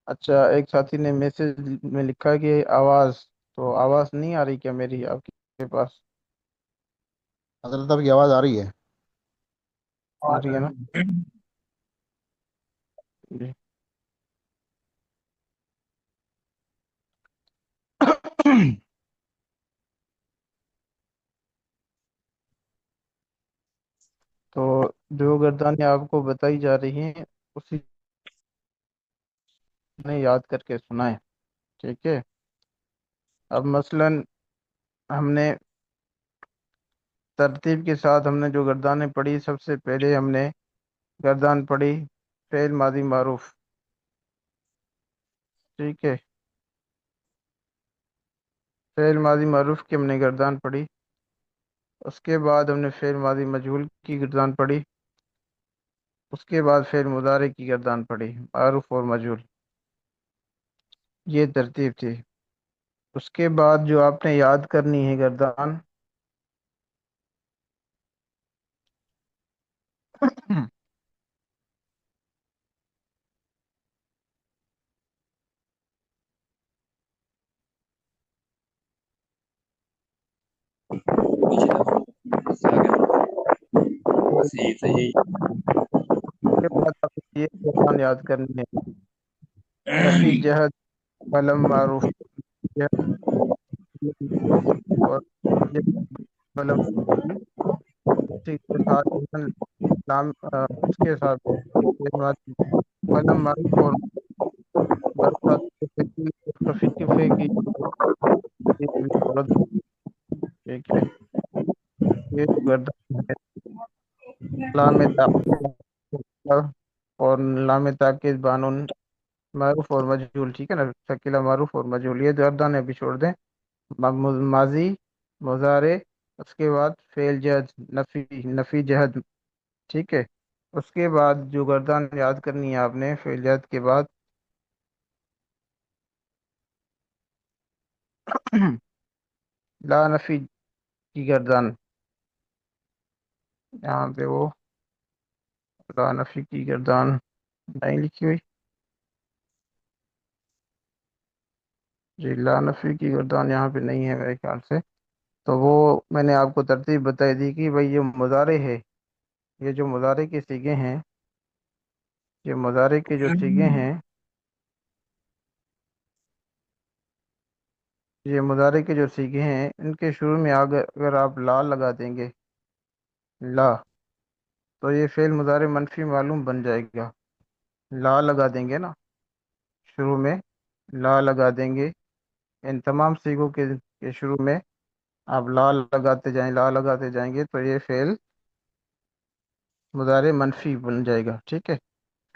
اچھا، ایک ساتھی نے میسج میں لکھا کہ آواز، تو آواز نہیں آ رہی کیا میری آپ کے پاس؟ حضرت آپ کی آواز آ رہی ہے؟ آ رہی ہے نا؟ جی۔ تو جو گردانیں آپ کو بتائی جا رہی ہیں اسی نے یاد کر کے سنائیں، ٹھیک ہے؟ اب مثلا ہم نے ترتیب کے ساتھ ہم نے جو گردانیں پڑھی، سب سے پہلے ہم نے گردان پڑھی فعل ماضی معروف، ٹھیک ہے؟ فعل ماضی معروف کی ہم نے گردان پڑھی۔ اس کے بعد ہم نے فعل ماضی مجہول کی گردان پڑھی۔ اس کے بعد فعل مضارع کی گردان پڑھی، معروف اور مجہول، یہ ترتیب تھی۔ اس کے بعد جو آپ نے یاد کرنی ہے گردان، صحیح صحیح۔ اس کے بعد آپ نے یہ گردان یاد کرنی ہے، نفی جہد، قلم معروف، جہد معروف اور قلم مجہول، اسی کے ساتھ اس کے ساتھ قلم معروف اور برسات خفیفے کی ضرورت، ٹھیک ہے؟ یہ جو گردان ہے، لام تاکید اور لام تاکید بانون، معروف اور مجہول، ٹھیک ہے نا؟ شکیلہ معروف اور مجہول، یہ گردان ابھی چھوڑ دیں۔ ماضی، مضارع، اس کے بعد فعل جہد، نفی جہد، ٹھیک ہے؟ اس کے بعد جو گردان یاد کرنی ہے آپ نے فعل جہد کے بعد، لا نفی کی گردان، یہاں پہ وہ لا نفی کی گردان نہیں لکھی ہوئی جی، لا نفی کی گردان یہاں پہ نہیں ہے میرے خیال سے۔ تو وہ میں نے آپ کو ترتیب بتائی دی کہ بھائی یہ مضارع ہے، یہ جو مضارع کے صیغے ہیں، یہ مضارع کے جو صیغے ہیں، یہ مضارع کے جو صیغے ہیں، ان کے شروع میں اگر آپ لا لگا دیں گے، لا، تو یہ فعل مضارع منفی معلوم بن جائے گا۔ لا لگا دیں گے نا، شروع میں لا لگا دیں گے، ان تمام صیغوں کے شروع میں آپ لا لگاتے جائیں، لا لگاتے جائیں گے، تو یہ فعل مضارع منفی بن جائے گا، ٹھیک ہے؟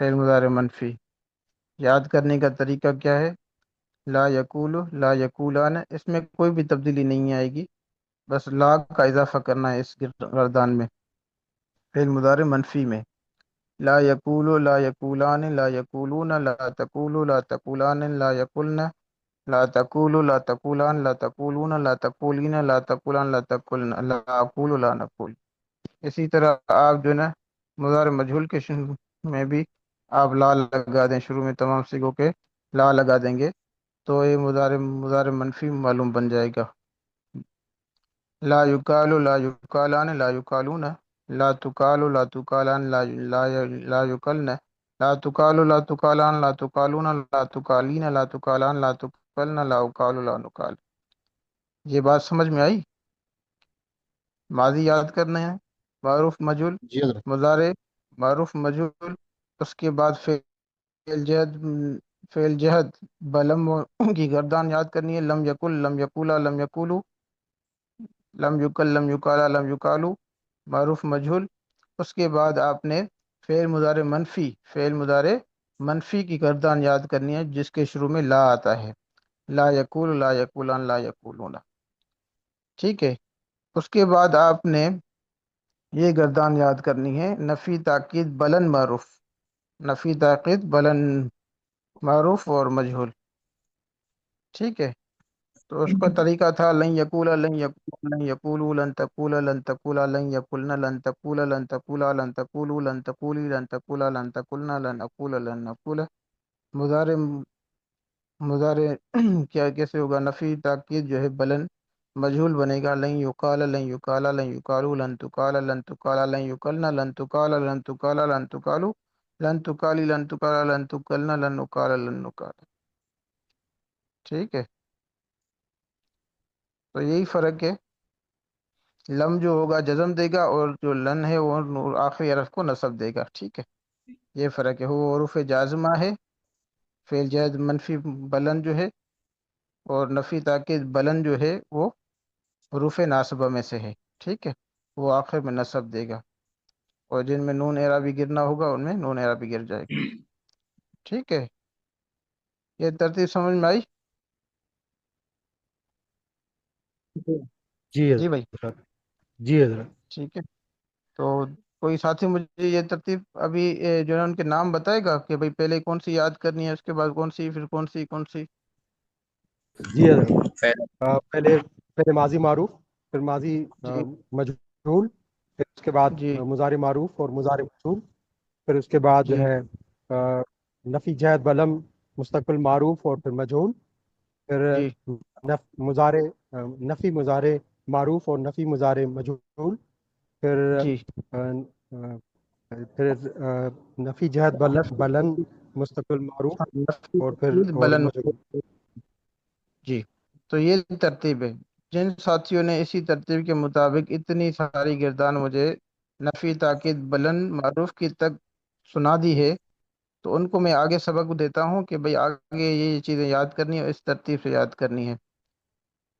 فعل مضارع منفی یاد کرنے کا طریقہ کیا ہے؟ لا یقول، لا یقولان، اس میں کوئی بھی تبدیلی نہیں آئے گی، بس لا کا اضافہ کرنا ہے اس گردان میں، فعل مضارع منفی میں۔ لا یقول، لا یقولان، لا یقولون، لا تقول، لا تقولان، لا یقولن، لا تقول، لا تقولان، لا تقولون، لا تقولین، لا تقولان، لا تقولن، لا اقول، لا نقول۔ اسی طرح آپ جو ہے نا مضارع مجہول کے شروع میں بھی آپ لا لگا دیں، شروع میں تمام صیغوں کے لا لگا دیں گے، تو یہ مضارع منفی معلوم بن جائے گا۔ لا یقال، لا یقالان، لا یقالون، لا تقال، لا تقالان، لا یقلن، لا تقال، لا تقالان، لا تقالون، لا تقالین، لا تقالان، لا تقلن، لا اقال، لا نقال۔ یہ بات سمجھ میں آئی؟ ماضی یاد کرنے ہیں، معروف مجہول، جی حضرت۔ مضارع معروف مجہول، اس کے بعد فعل جہد، فعل جہد بلم کی گردان یاد کرنی ہے، لم یکل، لم یقولا، لم یقولو، لم یکل، لم یقالا، لم یقالو، معروف مجہول۔ اس کے بعد آپ نے فعل مضارع منفی کی گردان یاد کرنی ہے، جس کے شروع میں لا آتا ہے، لا یقول، لا یقولان، لا یقولون، ٹھیک ہے؟ اس کے بعد آپ نے یہ گردان یاد کرنی ہے، نفی تاکید بلند معروف، نفی تاکید بلند معروف اور مجہول، ٹھیک ہے؟ تو اس کا طریقہ تھا لن یقول لن یقول لن یقولوا لن تقول لن تقول لن یقولن لن تقول لن تقول لن تقولوا لن تقولی لن تقول لن تقولن لن اقول لن نقول مضارع مضارع کیا کیسے ہوگا؟ نفی تاکید جو ہے بلن مجہول بنے گا، لن یقال لن یقال لن یقالوا لن تقال لن تقال لن یقلن لن تقال لن تقال لن تقالوا لن تقالی لن تقال لن تقلن لن نقال لن نقال. ٹھیک ہے، تو یہی فرق ہے، لم جو ہوگا جزم دے گا اور جو لن ہے وہ آخری حرف کو نصب دے گا. ٹھیک ہے، یہ فرق ہے. وہ حروف جازمہ ہے، فعل جاز منفی بلن جو ہے، اور نفی تاکید بلن جو ہے وہ حروف ناصبہ میں سے ہے. ٹھیک ہے، وہ آخر میں نصب دے گا، اور جن میں نون اعرابی گرنا ہوگا ان میں نون اعرابی گر جائے گا. ٹھیک ہے، یہ ترتیب سمجھ میں آئی؟ جی جی بھائی. حضرت، جی حضرت. ٹھیک ہے، تو کوئی ساتھی مجھے یہ ترتیب ابھی جو ہے ان کے نام بتائے گا کہ بھائی پہلے کون سی یاد کرنی ہے، اس کے بعد کون سی، پھر کون سی کون سی؟ جی حضرت، پہلے پہلے ماضی معروف، پھر ماضی جی مجہول، پھر اس کے بعد جی مضارع معروف اور مضارع مجہول، پھر اس کے بعد جو جی ہے نفی جہد بلم مستقبل معروف اور پھر مجہول، پھر جی مضارع نفی مضارع معروف اور نفی مضارع مجہول، پھر جی آ، آ، پھر نفی جہد بلند مستقبل معروف اور پھر اور بلن. مجہول. جی، تو یہ ترتیب ہے. جن ساتھیوں نے اسی ترتیب کے مطابق اتنی ساری گردان مجھے نفی تاکید بلند معروف کی تک سنا دی ہے، تو ان کو میں آگے سبق دیتا ہوں کہ بھئی آگے یہ چیزیں یاد کرنی ہے اور اس ترتیب سے یاد کرنی ہے.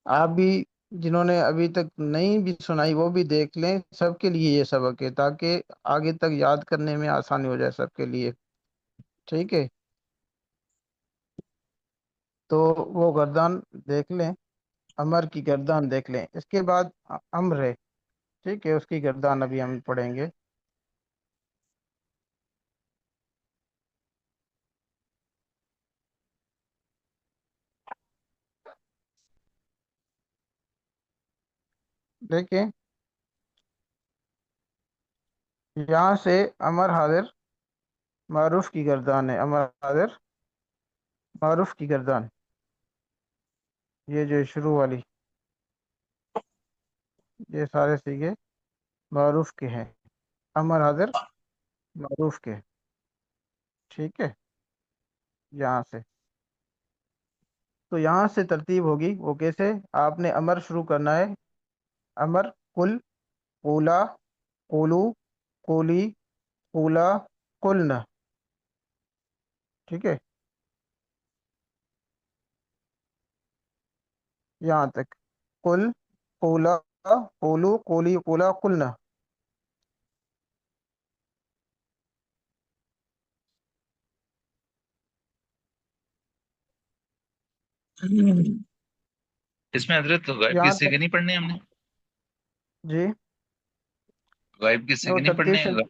آپ بھی جنہوں نے ابھی تک نہیں بھی سنائی وہ بھی دیکھ لیں، سب کے لیے یہ سبق ہے تاکہ آگے تک یاد کرنے میں آسانی ہو جائے سب کے لیے. ٹھیک ہے، تو وہ گردان دیکھ لیں، امر کی گردان دیکھ لیں. اس کے بعد امر ہے، ٹھیک ہے، اس کی گردان ابھی ہم پڑھیں گے. دیکھیں، یہاں سے امر حاضر معروف کی گردان ہے، امر حاضر معروف کی گردان، یہ جو شروع والی، یہ سارے سیگے معروف کے ہیں، امر حاضر معروف کے. ٹھیک ہے، یہاں سے تو یہاں سے ترتیب ہوگی وہ کیسے؟ آپ نے امر شروع کرنا ہے، امر کل، اولا، قولو، قولی، قولا، قلنا. ٹھیک ہے، یہاں تک قل، قولا، قولو، قولی، قولا، قلنا. اس میں حضرت غائب کے یہاں تک. سیگے نہیں پڑھنے ہم نے؟ جی، غائب کے وہ سیگے نہیں ترتیب پڑھنے؟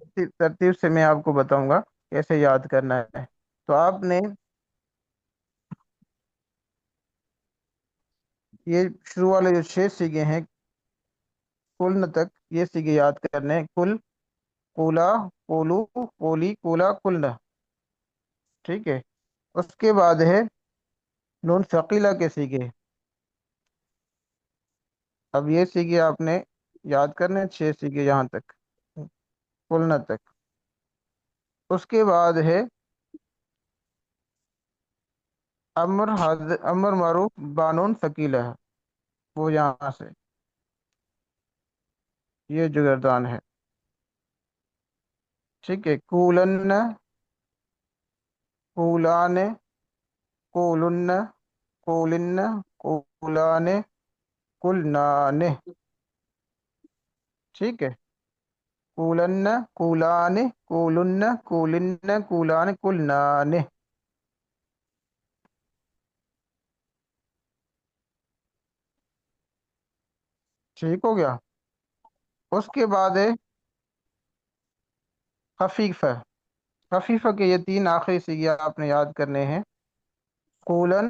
سے ترتیب سے میں آپ کو بتاؤں گا کیسے یاد کرنا ہے. تو آپ نے یہ شروع والے جو 6 سیگے ہیں کلن تک، یہ سیگے یاد کرنے ہیں، کل، قولا، قولو، قولی، قولا، قلنا. ٹھیک ہے، اس کے بعد ہے نون ثقیلہ کے سیگے. اب یہ سیگے آپ نے یاد کرنے ہیں، 6 سیگے یہاں تک، کلن تک. اس کے بعد ہے امر حاضر امر معروف بانون ثقیلہ ہے، وہ یہاں سے یہ جو گردان ہے. ٹھیک ہے، کولن، کولان، کولن، کولن، کولان، کلنان. ٹھیک ہے، کولن، کولان، کولن، کولن، کولان، کلنان. ٹھیک ہو گیا. اس کے بعد ہے خفیفہ. خفیفہ کے یہ 3 آخری سیگے آپ نے یاد کرنے ہیں، قولن،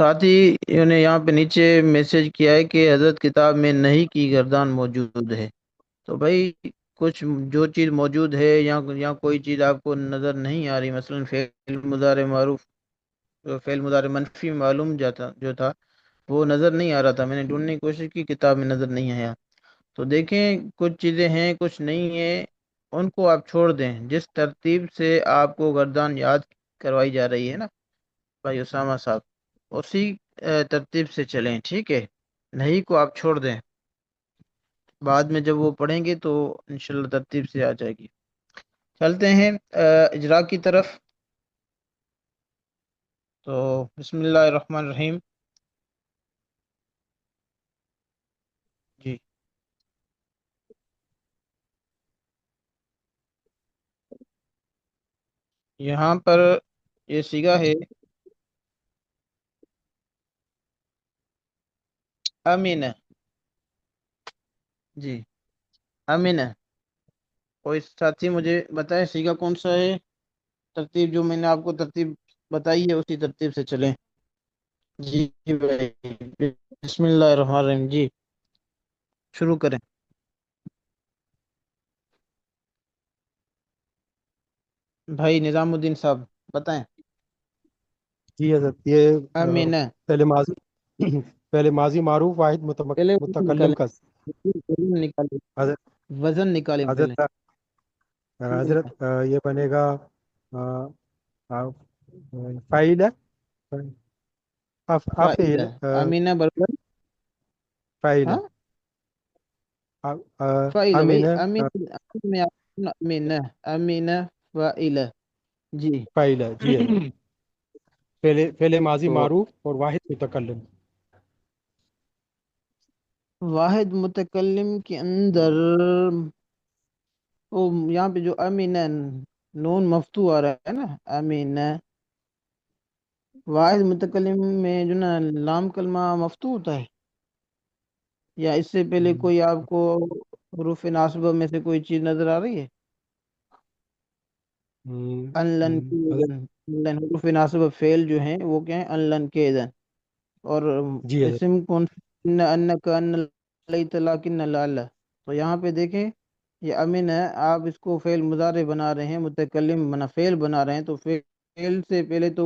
ساتھی نے یہاں پہ نیچے میسج کیا ہے کہ حضرت کتاب میں نہیں کی گردان موجود ہے. تو بھائی کچھ جو چیز موجود ہے یا کوئی چیز آپ کو نظر نہیں آ رہی، مثلا فعل مضارع معروف، فعل مضارع منفی معلوم جو تھا وہ نظر نہیں آ رہا تھا، میں نے ڈھونڈنے کی کوشش کی، کتاب میں نظر نہیں آیا. تو دیکھیں کچھ چیزیں ہیں کچھ نہیں ہیں، ان کو آپ چھوڑ دیں. جس ترتیب سے آپ کو گردان یاد کروائی جا رہی ہے نا بھائی اسامہ صاحب، اسی ترتیب سے چلیں، ٹھیک ہے. نہیں کو آپ چھوڑ دیں، بعد میں جب وہ پڑھیں گے تو انشاءاللہ ترتیب سے آ جائے گی. چلتے ہیں اجرا کی طرف. تو بسم اللہ الرحمن الرحیم. جی یہاں پر یہ صیغہ ہے امین. جی امین. کوئی ساتھی مجھے بتائے صیغہ کون سا ہے؟ ترتیب جو میں نے آپ کو ترتیب بتائی ہے اسی ترتیب سے چلیں. جی بھائی بسم اللہ الرحمن الرحیم. جی شروع کریں. بھائی نظام الدین صاحب بتائیں. جی حضرت یہ امین. پہلے ماضی پہلے ماضی معروف واحد پہلے وزن متکلم نکالیں، کا وزن نکالیں، حضرت وزن نکالیں پہلے. حضرت حضرت یہ بنے گا فائل ہے، فائدہ افعل امینہ برابر. فائل ہاں فائلہ بھائی امین امینہ امینہ فائلہ. جی فائل ہے جی حضرت. پہلے ماضی تو معروف اور واحد متکلم. واحد متکلم کے اندر وہ یہاں پہ جو امینہ نون مفتوح آ رہا ہے نا، امینہ واحد متکلم میں جو نا لام کلمہ مفتوح ہوتا ہے، یا اس سے پہلے کوئی آپ کو حروف ناصبہ میں سے کوئی چیز نظر آ رہی ہے؟ ان لن کی حضرت اذن حروف ناصبہ فعل جو ہیں وہ کیا ہیں؟ ان لن کے اذن. اور جی حضرت اسم کون؟ انک ان لیت لیکن لعل. تو یہاں پہ دیکھیں یہ امن ہے، آپ اس کو فعل مضارع بنا رہے ہیں، متکلم بنا فعل بنا رہے ہیں، تو فعل سے پہلے تو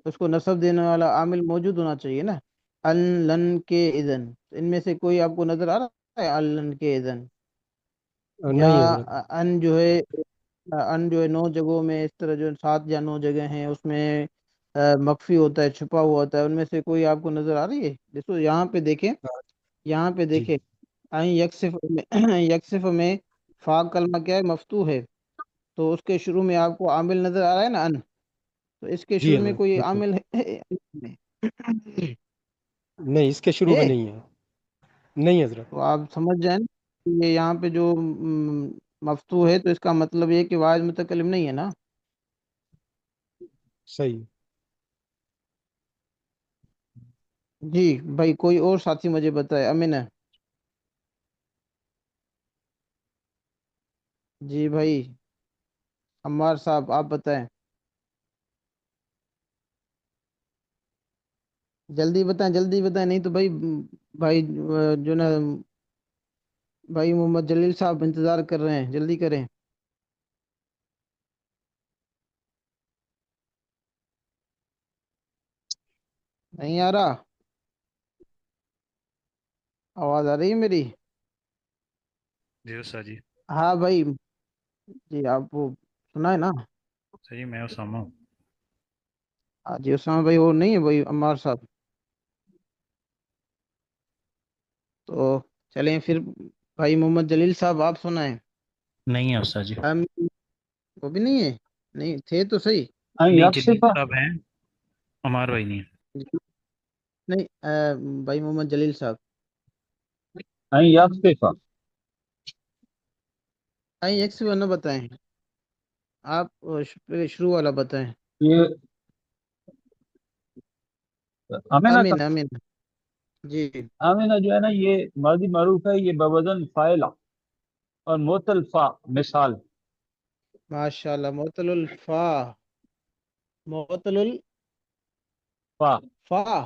اس کو نصب دینے والا عامل موجود ہونا چاہیے نا. ان لن کے اذن، ان میں سے کوئی آپ کو نظر آ رہا ہے ان لن کے اذن؟ یا نہیں حضرت. ان جو ہے 9 جگہوں میں، اس طرح جو 7 یا 9 جگہ ہیں اس میں مخفی ہوتا ہے، چھپا ہوا ہوتا ہے، ان میں سے کوئی آپ کو نظر آ رہی ہے؟ دیکھو یہاں پہ دیکھیں، یہاں پہ جی دیکھیں یکسف میں فا کلمہ کیا ہے؟ مفتوح ہے. تو اس کے شروع میں آپ کو عامل نظر آ رہا ہے نا ان، تو اس کے جی شروع میں حضرت کوئی بالکل. عامل ہے؟ نہیں اس کے شروع میں ہے؟ نہیں ہے. نہیں حضرت. تو آپ سمجھ جائیں کہ یہ یہاں پہ جو مفتوح ہے تو اس کا مطلب یہ ہے کہ واحد متکلم نہیں ہے نا. صحیح. جی بھائی کوئی اور ساتھی مجھے بتائے. امین ہے. جی بھائی عمار صاحب آپ بتائیں، جلدی بتائیں جلدی بتائیں، نہیں تو بھائی بھائی جو نا بھائی محمد جلیل صاحب انتظار کر رہے ہیں، جلدی کریں. نہیں آ رہا؟ آواز آ رہی ہے میری؟ جی استاد جی. ہاں بھائی. جی آپ وہ سنا ہے نا؟ صحیح میں اسامہ ہوں. جی اسامہ بھائی وہ نہیں ہے بھائی عمار صاحب. تو چلیں پھر بھائی محمد جلیل صاحب آپ سنائیں. نہیں ہے استاد جی. ہم وہ بھی نہیں ہے؟ نہیں تھے تو صحیح. نہیں جلیل صاحب ہیں، عمار بھائی نہیں. نہیں بھائی محمد جلیل صاحب. ایک سے نہ بتائیں آپ، پہلے شروع والا بتائیں. یہ آمینہ کا امین امین. جی آمینہ جو ہے نا یہ ماضی معروف ہے، یہ بوزن فاعل اور معطل فا مثال. ماشاء اللہ. معطل الفا، معطل فا الفا.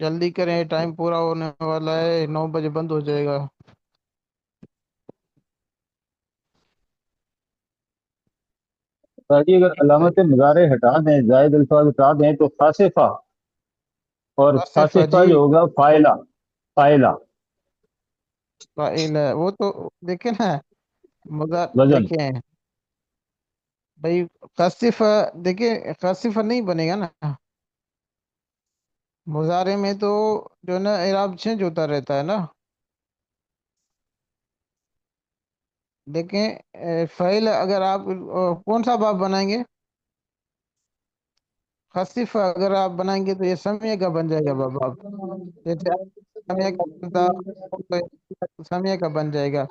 جلدی کریں، ٹائم پورا ہونے والا ہے، 9 بجے بند ہو جائے گا۔ تاکہ اگر علامت مضارع ہٹا دیں، زائد الفاظ ہٹا دیں تو خاصفہ، اور آصفہ خاصفہ جی، جو ہوگا فائلہ، فائلہ فاعل ہے وہ تو، دیکھیں نا مگر وزن۔ دیکھیں بھائی، خصفہ، دیکھیں خصفہ نہیں بنے گا نا مضارع میں، تو جو ہے نا اعراب چینج ہوتا رہتا ہے نا۔ دیکھیں فعل اگر آپ کون سا باب بنائیں گے، خصفہ اگر آپ بنائیں گے تو یہ سمیع کا بن جائے گا باب، جیسے سمیع کا بنتا تو سمیع کا بن جائے گا،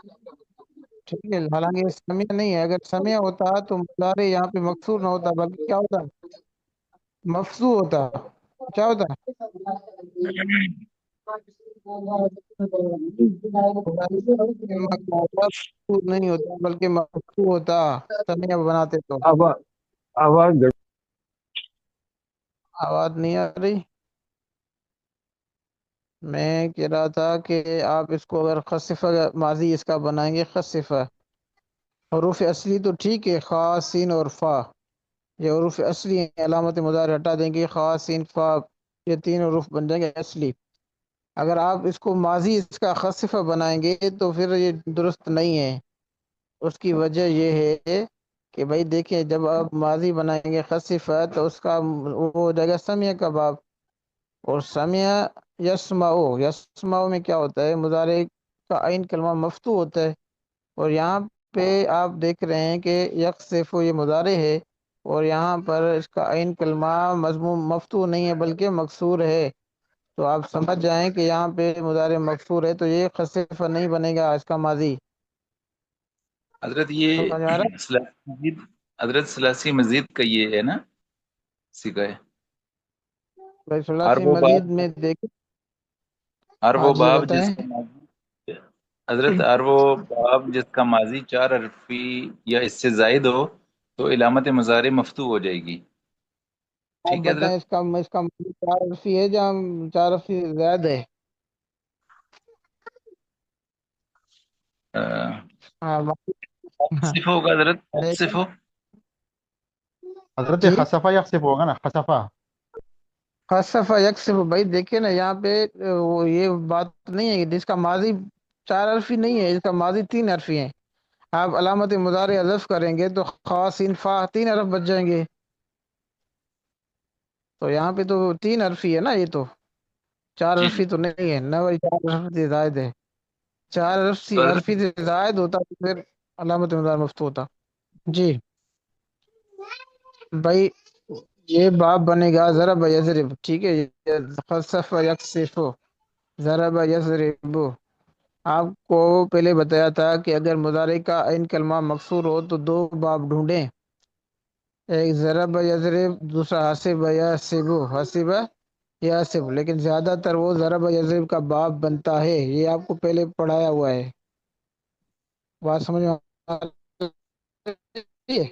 ٹھیک ہے۔ حالانکہ یہ سمیع نہیں ہے، اگر سمیع ہوتا تو مضارع یہاں پہ مکسور نہ ہوتا، بلکہ کیا ہوتا، مفزوع ہوتا، کیا ہوتا، مفزوع نہیں ہوتا بلکہ مفزوع ہوتا، سمیع بناتے تو۔ اب آواز آواز نہیں آ رہی؟ میں کہہ رہا تھا کہ آپ اس کو اگر خصفہ ماضی اس کا بنائیں گے، خصفہ حروف اصلی تو ٹھیک ہے، خا سین اور فا، یہ حروف اصلی ہیں، علامت مضارع ہٹا دیں گے، خا سین فا، یہ 3 حروف بن جائیں گے اصلی۔ اگر آپ اس کو ماضی اس کا خصفہ بنائیں گے تو پھر یہ درست نہیں ہے۔ اس کی وجہ یہ ہے کہ بھائی دیکھیں، جب آپ ماضی بنائیں گے خصفہ تو اس کا وہ ہو جائے گا سمیع کا باب، اور سمیع یسمعو، یسمعو میں کیا ہوتا ہے، مضارع کا عین کلمہ مفتوح ہوتا ہے، اور یہاں پہ آپ دیکھ رہے ہیں کہ یقصف یہ مضارع ہے، اور یہاں پر اس کا عین کلمہ مضموم مفتوح نہیں ہے بلکہ مکسور ہے، تو آپ سمجھ جائیں کہ یہاں پہ مضارع مکسور ہے، تو یہ خصفہ نہیں بنے گا اس کا ماضی۔ حضرت یہ سمجھ آ رہا ثلاثی مزید، حضرت ثلاثی مزید کا یہ ہے نا سکھا ہے، ہے بھائی؟ اور ثلاثی وہ مزید باب، میں دیکھ، اور ہاں وہ جی باب جس بتائیں۔ کا ماضی، حضرت اور وہ باب جس کا ماضی 4 حرفی یا اس سے زائد ہو تو علامت مضارع مفتوح ہو جائے گی، آپ ٹھیک ہے بتائیں، حضرت؟ اس کا ماضی 4 حرفی ہے جہاں 4 حرفی زائد ہے؟ ہاں حضرت صف ہوگا حضرت، دیکھیں صف ہو، حضرت جی، خصفہ یخصف ہوگا نا، خصفہ۔ خصفہ یکسف، بھائی دیکھیں نا یہاں پہ وہ یہ بات نہیں ہے کہ جس کا ماضی 4 حرفی نہیں ہے، اس کا ماضی 3 حرفی ہے، آپ علامت مضارع حذف کریں گے تو خاص انفا 3 حرف بچ جائیں گے، تو یہاں پہ تو 3 حرفی ہے نا، یہ تو چار جی جی، حرفی تو نہیں ہے نہ بھائی، 4 حرف سے زائد ہے، چار تو حرفی حضرت حرفی سے زائد ہوتا تو پھر علامت مضارع مفتوح ہوتا۔ جی بھائی، یہ باب بنے گا ضرب یضرب، ٹھیک ہے، خصف یکسف، ضرب یضرب۔ آپ کو پہلے بتایا تھا کہ اگر مضارع کا عین کلمہ مکسور ہو تو 2 باب ڈھونڈیں، ایک ضرب یضرب، دوسرا حسب یحسب، حسب یحسب، لیکن زیادہ تر وہ ضرب یضرب کا باب بنتا ہے، یہ آپ کو پہلے پڑھایا ہوا ہے، بات سمجھ میں آ رہی ہے؟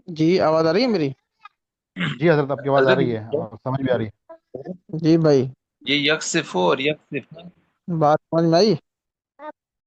جی آواز آ رہی ہے میری؟ جی حضرت، آپ کی آواز آ حضرت رہی ہے اور سمجھ بھی آ رہی ہے۔ جی بھائی، یہ یک صف ہو اور یک صف، بات سمجھ میں آئی؟